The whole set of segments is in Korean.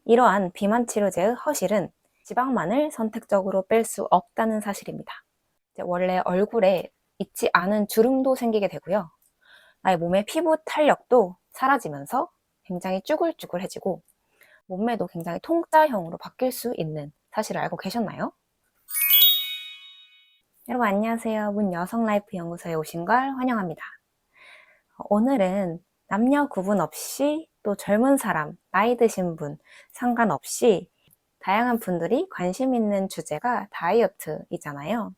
이러한 비만 치료제의 허실은 지방만을 선택적으로 뺄 수 없다는 사실입니다. 원래 얼굴에 있지 않은 주름도 생기게 되고요. 나의 몸의 피부 탄력도 사라지면서 굉장히 쭈글쭈글해지고 몸매도 굉장히 통짜형으로 바뀔 수 있는 사실을 알고 계셨나요? 여러분 안녕하세요. 문여성라이프 연구소에 오신 걸 환영합니다. 오늘은 남녀 구분 없이 또 젊은 사람, 나이 드신 분 상관없이 다양한 분들이 관심 있는 주제가 다이어트이잖아요.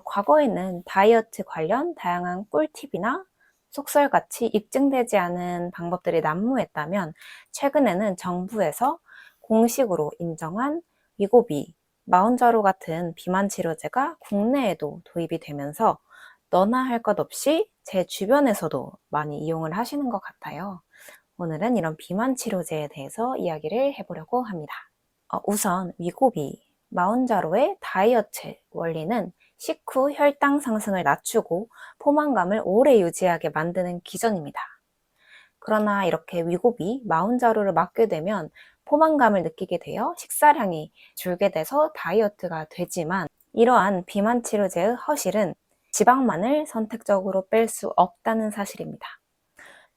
과거에는 다이어트 관련 다양한 꿀팁이나 속설같이 입증되지 않은 방법들이 난무했다면 최근에는 정부에서 공식으로 인정한 위고비, 마운자로 같은 비만 치료제가 국내에도 도입이 되면서 너나 할 것 없이 제 주변에서도 많이 이용을 하시는 것 같아요. 오늘은 이런 비만 치료제에 대해서 이야기를 해보려고 합니다. 우선 위고비, 마운자로의 다이어트 원리는 식후 혈당 상승을 낮추고 포만감을 오래 유지하게 만드는 기전입니다. 그러나 이렇게 위고비, 마운자로를 맞게 되면 포만감을 느끼게 되어 식사량이 줄게 돼서 다이어트가 되지만 이러한 비만 치료제의 허실은 지방만을 선택적으로 뺄 수 없다는 사실입니다.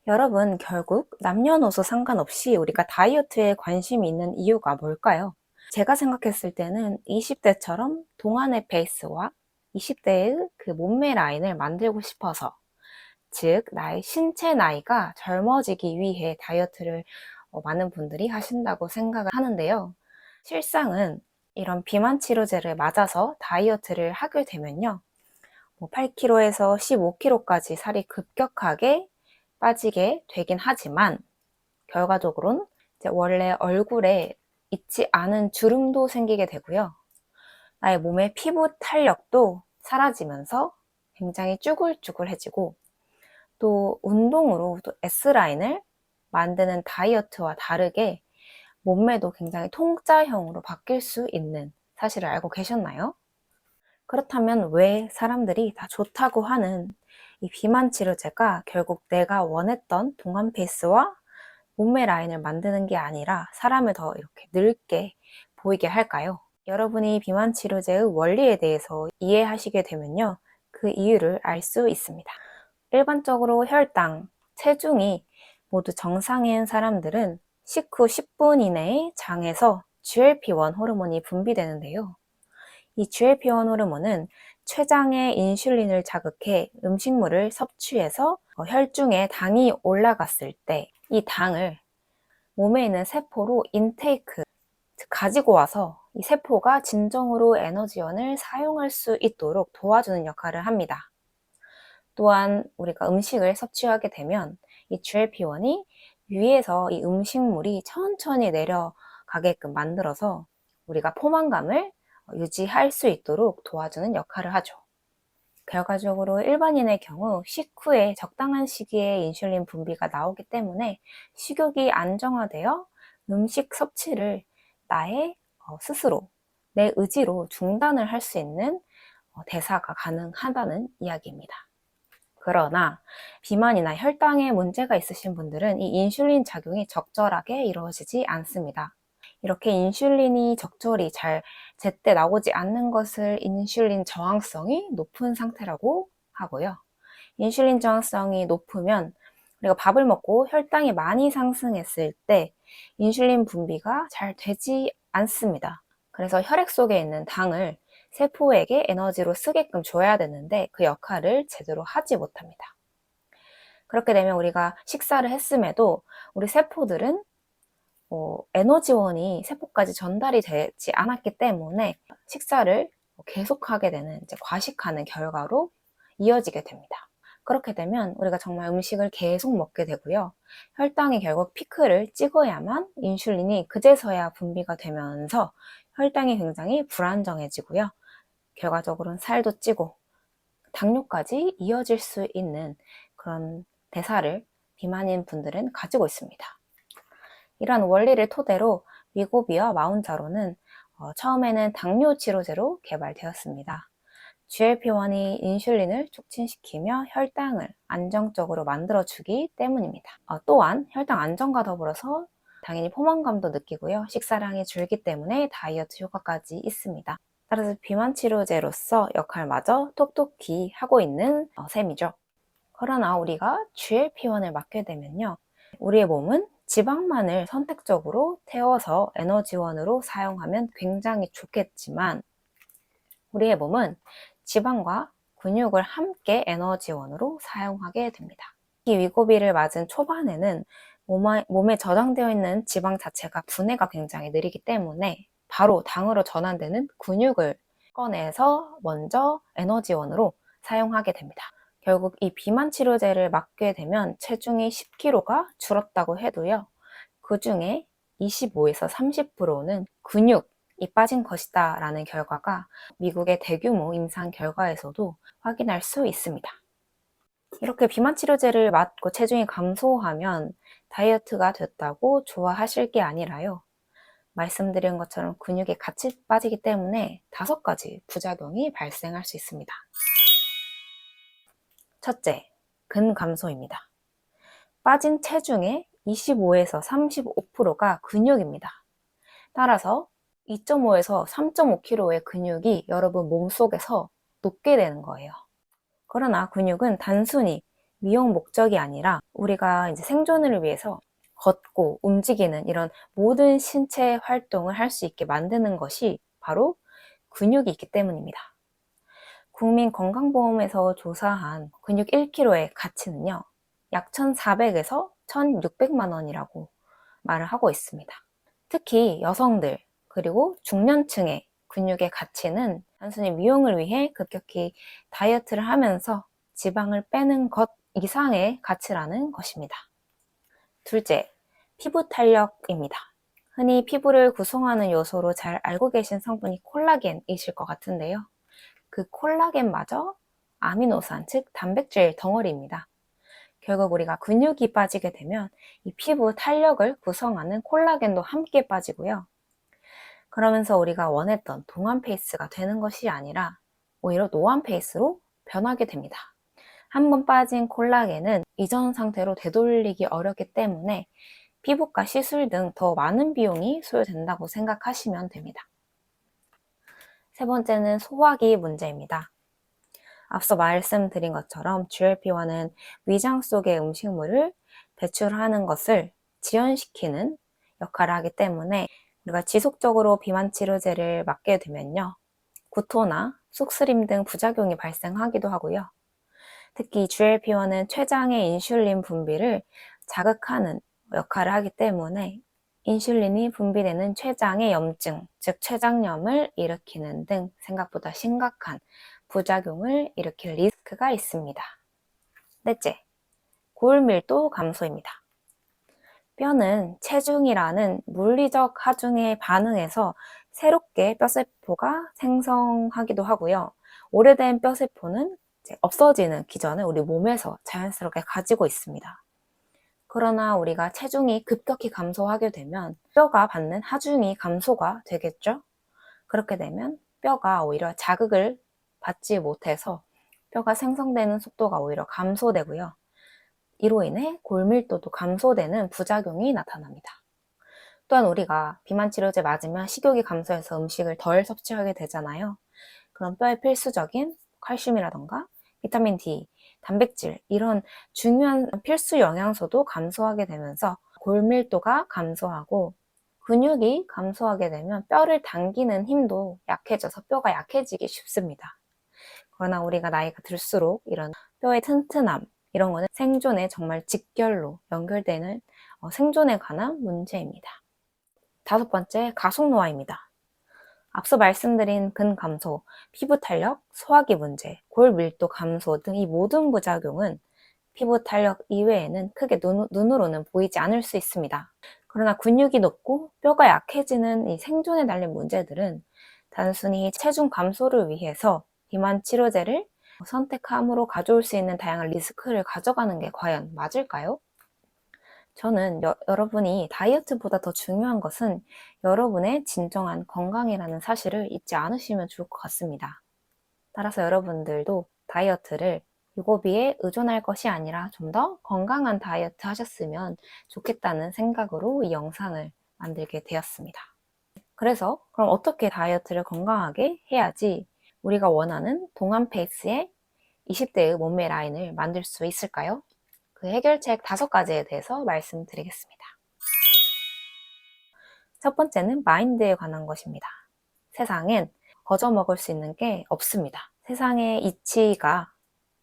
여러분, 결국 남녀노소 상관없이 우리가 다이어트에 관심이 있는 이유가 뭘까요? 제가 생각했을 때는 20대처럼 동안의 페이스와 20대의 그 몸매 라인을 만들고 싶어서, 즉 나의 신체 나이가 젊어지기 위해 다이어트를 많은 분들이 하신다고 생각을 하는데요. 실상은 이런 비만 치료제를 맞아서 다이어트를 하게 되면요, 8kg에서 15kg까지 살이 급격하게 빠지게 되긴 하지만 결과적으로는 이제 원래 얼굴에 있지 않은 주름도 생기게 되고요. 나의 몸의 피부 탄력도 사라지면서 굉장히 쭈글쭈글해지고 또 운동으로 또 S라인을 만드는 다이어트와 다르게 몸매도 굉장히 통짜형으로 바뀔 수 있는 사실을 알고 계셨나요? 그렇다면 왜 사람들이 다 좋다고 하는 이 비만 치료제가 결국 내가 원했던 동안 페이스와 몸매 라인을 만드는 게 아니라 사람을 더 이렇게 늙게 보이게 할까요? 여러분이 비만 치료제의 원리에 대해서 이해하시게 되면요, 그 이유를 알 수 있습니다. 일반적으로 혈당, 체중이 모두 정상인 사람들은 식후 10분 이내에 장에서 GLP-1 호르몬이 분비되는데요. 이 GLP-1 호르몬은 췌장의 인슐린을 자극해 음식물을 섭취해서 혈중에 당이 올라갔을 때 이 당을 몸에 있는 세포로 인테이크, 즉 가지고 와서 이 세포가 진정으로 에너지원을 사용할 수 있도록 도와주는 역할을 합니다. 또한 우리가 음식을 섭취하게 되면 이 GLP-1이 위에서 이 음식물이 천천히 내려가게끔 만들어서 우리가 포만감을 유지할 수 있도록 도와주는 역할을 하죠. 결과적으로 일반인의 경우 식후에 적당한 시기에 인슐린 분비가 나오기 때문에 식욕이 안정화되어 음식 섭취를 나의 스스로 내 의지로 중단을 할 수 있는 대사가 가능하다는 이야기입니다. 그러나 비만이나 혈당에 문제가 있으신 분들은 이 인슐린 작용이 적절하게 이루어지지 않습니다. 이렇게 인슐린이 적절히 잘 제때 나오지 않는 것을 인슐린 저항성이 높은 상태라고 하고요. 인슐린 저항성이 높으면 우리가 밥을 먹고 혈당이 많이 상승했을 때 인슐린 분비가 잘 되지 않습니다. 그래서 혈액 속에 있는 당을 세포에게 에너지로 쓰게끔 줘야 되는데 그 역할을 제대로 하지 못합니다. 그렇게 되면 우리가 식사를 했음에도 우리 세포들은 에너지원이 세포까지 전달이 되지 않았기 때문에 식사를 계속하게 되는 이제 과식하는 결과로 이어지게 됩니다. 그렇게 되면 우리가 정말 음식을 계속 먹게 되고요. 혈당이 결국 피크를 찍어야만 인슐린이 그제서야 분비가 되면서 혈당이 굉장히 불안정해지고요. 결과적으로는 살도 찌고 당뇨까지 이어질 수 있는 그런 대사를 비만인 분들은 가지고 있습니다. 이러한 원리를 토대로 위고비와 마운자로는 처음에는 당뇨 치료제로 개발되었습니다. GLP-1이 인슐린을 촉진시키며 혈당을 안정적으로 만들어주기 때문입니다. 또한 혈당 안정과 더불어서 당연히 포만감도 느끼고요. 식사량이 줄기 때문에 다이어트 효과까지 있습니다. 따라서 비만 치료제로서 역할마저 톡톡히 하고 있는 셈이죠. 그러나 우리가 GLP-1을 맞게 되면요. 우리의 몸은 지방만을 선택적으로 태워서 에너지원으로 사용하면 굉장히 좋겠지만 우리의 몸은 지방과 근육을 함께 에너지원으로 사용하게 됩니다. 이 위고비를 맞은 초반에는 몸에 저장되어 있는 지방 자체가 분해가 굉장히 느리기 때문에 바로 당으로 전환되는 근육을 꺼내서 먼저 에너지원으로 사용하게 됩니다. 결국 이 비만 치료제를 맞게 되면 체중이 10kg가 줄었다고 해도요. 그 중에 25에서 30%는 근육이 빠진 것이다 라는 결과가 미국의 대규모 임상 결과에서도 확인할 수 있습니다. 이렇게 비만 치료제를 맞고 체중이 감소하면 다이어트가 됐다고 좋아하실 게 아니라요. 말씀드린 것처럼 근육이 같이 빠지기 때문에 5가지 부작용이 발생할 수 있습니다. 첫째, 근감소입니다. 빠진 체중의 25에서 35%가 근육입니다. 따라서 2.5에서 3.5kg의 근육이 여러분 몸속에서 녹게 되는 거예요. 그러나 근육은 단순히 미용 목적이 아니라 우리가 이제 생존을 위해서 걷고 움직이는 이런 모든 신체 활동을 할 수 있게 만드는 것이 바로 근육이 있기 때문입니다. 국민건강보험에서 조사한 근육 1kg의 가치는요, 약 1,400에서 1,600만 원이라고 말을 하고 있습니다. 특히 여성들 그리고 중년층의 근육의 가치는 단순히 미용을 위해 급격히 다이어트를 하면서 지방을 빼는 것 이상의 가치라는 것입니다. 둘째, 피부 탄력입니다. 흔히 피부를 구성하는 요소로 잘 알고 계신 성분이 콜라겐이실 것 같은데요. 그 콜라겐마저 아미노산, 즉 단백질 덩어리입니다. 결국 우리가 근육이 빠지게 되면 이 피부 탄력을 구성하는 콜라겐도 함께 빠지고요. 그러면서 우리가 원했던 동안 페이스가 되는 것이 아니라 오히려 노안 페이스로 변하게 됩니다. 한번 빠진 콜라겐은 이전 상태로 되돌리기 어렵기 때문에 피부과 시술 등 더 많은 비용이 소요된다고 생각하시면 됩니다. 세 번째는 소화기 문제입니다. 앞서 말씀드린 것처럼 GLP-1은 위장 속의 음식물을 배출하는 것을 지연시키는 역할을 하기 때문에 우리가 지속적으로 비만 치료제를 맞게 되면요. 구토나 쑥스림 등 부작용이 발생하기도 하고요. 특히 GLP-1은 췌장의 인슐린 분비를 자극하는 역할을 하기 때문에 인슐린이 분비되는 췌장의 염증, 즉 췌장염을 일으키는 등 생각보다 심각한 부작용을 일으킬 리스크가 있습니다. 넷째, 골밀도 감소입니다. 뼈는 체중이라는 물리적 하중에 반응해서 새롭게 뼈세포가 생성하기도 하고요. 오래된 뼈세포는 이제 없어지는 기전을 우리 몸에서 자연스럽게 가지고 있습니다. 그러나 우리가 체중이 급격히 감소하게 되면 뼈가 받는 하중이 감소가 되겠죠? 그렇게 되면 뼈가 오히려 자극을 받지 못해서 뼈가 생성되는 속도가 오히려 감소되고요. 이로 인해 골밀도도 감소되는 부작용이 나타납니다. 또한 우리가 비만 치료제 맞으면 식욕이 감소해서 음식을 덜 섭취하게 되잖아요. 그럼 뼈에 필수적인 칼슘이라던가 비타민 D, 단백질 이런 중요한 필수 영양소도 감소하게 되면서 골밀도가 감소하고 근육이 감소하게 되면 뼈를 당기는 힘도 약해져서 뼈가 약해지기 쉽습니다. 그러나 우리가 나이가 들수록 이런 뼈의 튼튼함 이런 거는 생존에 정말 직결로 연결되는 생존에 관한 문제입니다. 5번째, 가속노화입니다. 앞서 말씀드린 근감소, 피부 탄력, 소화기 문제, 골밀도 감소 등 이 모든 부작용은 피부 탄력 이외에는 크게 눈으로는 보이지 않을 수 있습니다. 그러나 근육이 높고 뼈가 약해지는 이 생존에 달린 문제들은 단순히 체중 감소를 위해서 비만 치료제를 선택함으로 가져올 수 있는 다양한 리스크를 가져가는 게 과연 맞을까요? 저는 여러분이 다이어트보다 더 중요한 것은 여러분의 진정한 건강이라는 사실을 잊지 않으시면 좋을 것 같습니다. 따라서 여러분들도 다이어트를 유고비에 의존할 것이 아니라 좀 더 건강한 다이어트 하셨으면 좋겠다는 생각으로 이 영상을 만들게 되었습니다. 그래서 그럼 어떻게 다이어트를 건강하게 해야지 우리가 원하는 동안 페이스의 20대의 몸매 라인을 만들 수 있을까요? 그 해결책 5가지에 대해서 말씀드리겠습니다. 첫 번째는 마인드에 관한 것입니다. 세상엔 거저먹을 수 있는 게 없습니다. 세상의 이치가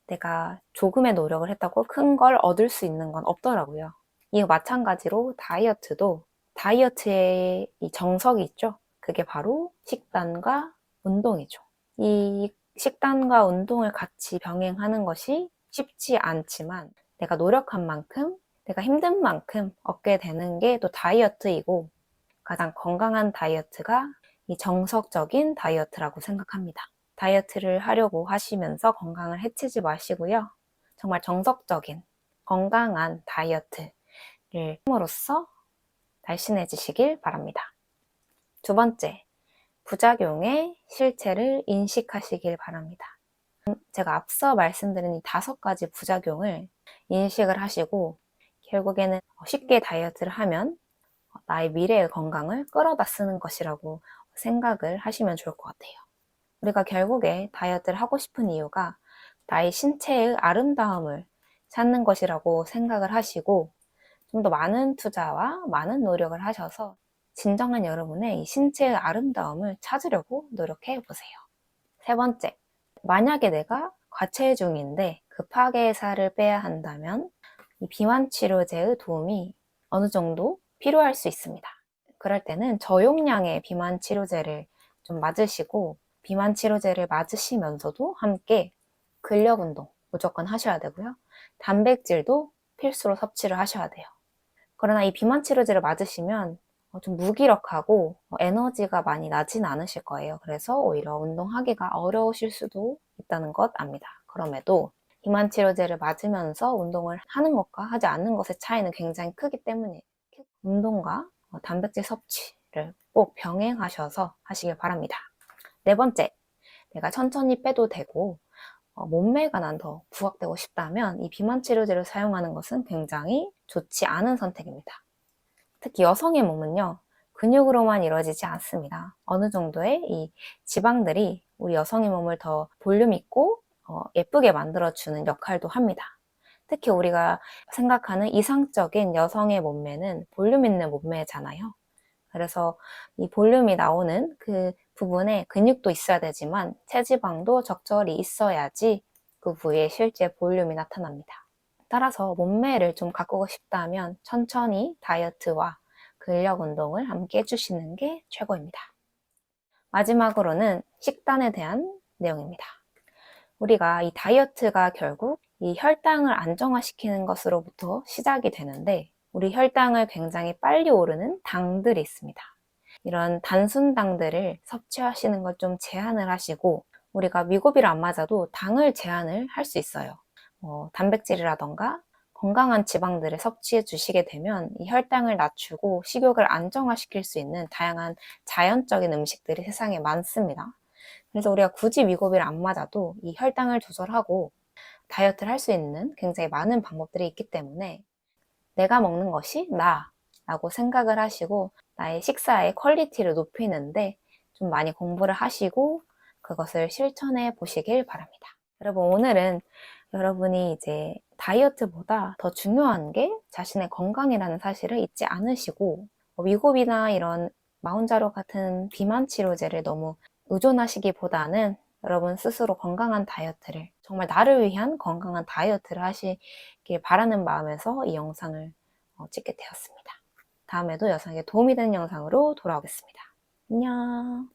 내가 조금의 노력을 했다고 큰 걸 얻을 수 있는 건 없더라고요. 이거 마찬가지로 다이어트도 다이어트의 이 정석이 있죠. 그게 바로 식단과 운동이죠. 이 식단과 운동을 같이 병행하는 것이 쉽지 않지만 내가 노력한 만큼, 내가 힘든 만큼 얻게 되는 게 또 다이어트이고 가장 건강한 다이어트가 이 정석적인 다이어트라고 생각합니다. 다이어트를 하려고 하시면서 건강을 해치지 마시고요. 정말 정석적인 건강한 다이어트를 함으로써 날씬해지시길 바랍니다. 두 번째, 부작용의 실체를 인식하시길 바랍니다. 제가 앞서 말씀드린 이 5가지 부작용을 인식을 하시고 결국에는 쉽게 다이어트를 하면 나의 미래의 건강을 끌어다 쓰는 것이라고 생각을 하시면 좋을 것 같아요. 우리가 결국에 다이어트를 하고 싶은 이유가 나의 신체의 아름다움을 찾는 것이라고 생각을 하시고 좀 더 많은 투자와 많은 노력을 하셔서 진정한 여러분의 이 신체의 아름다움을 찾으려고 노력해 보세요. 세 번째, 만약에 내가 과체중인데 급하게 살을 빼야 한다면 이 비만 치료제의 도움이 어느 정도 필요할 수 있습니다. 그럴 때는 저용량의 비만 치료제를 좀 맞으시고 비만 치료제를 맞으시면서도 함께 근력 운동 무조건 하셔야 되고요. 단백질도 필수로 섭취를 하셔야 돼요. 그러나 이 비만 치료제를 맞으시면 좀 무기력하고 에너지가 많이 나진 않으실 거예요. 그래서 오히려 운동하기가 어려우실 수도 있다는 것 압니다. 그럼에도 비만 치료제를 맞으면서 운동을 하는 것과 하지 않는 것의 차이는 굉장히 크기 때문에 운동과 단백질 섭취를 꼭 병행하셔서 하시길 바랍니다. 네 번째, 내가 천천히 빼도 되고 몸매가 난 더 부각되고 싶다면 이 비만 치료제를 사용하는 것은 굉장히 좋지 않은 선택입니다. 특히 여성의 몸은요, 근육으로만 이루어지지 않습니다. 어느 정도의 이 지방들이 우리 여성의 몸을 더 볼륨 있고 예쁘게 만들어주는 역할도 합니다. 특히 우리가 생각하는 이상적인 여성의 몸매는 볼륨 있는 몸매잖아요. 그래서 이 볼륨이 나오는 그 부분에 근육도 있어야 되지만 체지방도 적절히 있어야지 그 부위에 실제 볼륨이 나타납니다. 따라서 몸매를 좀 가꾸고 싶다면 천천히 다이어트와 근력 운동을 함께 해주시는 게 최고입니다. 마지막으로는 식단에 대한 내용입니다. 우리가 이 다이어트가 결국 이 혈당을 안정화시키는 것으로부터 시작이 되는데 우리 혈당을 굉장히 빨리 오르는 당들이 있습니다. 이런 단순당들을 섭취하시는 걸 좀 제한을 하시고 우리가 위고비를 안 맞아도 당을 제한을 할 수 있어요. 단백질이라던가 건강한 지방들을 섭취해 주시게 되면 이 혈당을 낮추고 식욕을 안정화시킬 수 있는 다양한 자연적인 음식들이 세상에 많습니다. 그래서 우리가 굳이 위고비를 안 맞아도 이 혈당을 조절하고 다이어트를 할 수 있는 굉장히 많은 방법들이 있기 때문에 내가 먹는 것이 나라고 생각을 하시고 나의 식사의 퀄리티를 높이는데 좀 많이 공부를 하시고 그것을 실천해 보시길 바랍니다. 여러분, 오늘은 여러분이 이제 다이어트보다 더 중요한 게 자신의 건강이라는 사실을 잊지 않으시고 위고비나 이런 마운자로 같은 비만 치료제를 너무 의존하시기보다는 여러분 스스로 건강한 다이어트를 정말 나를 위한 건강한 다이어트를 하시길 바라는 마음에서 이 영상을 찍게 되었습니다. 다음에도 여성에게 도움이 되는 영상으로 돌아오겠습니다. 안녕.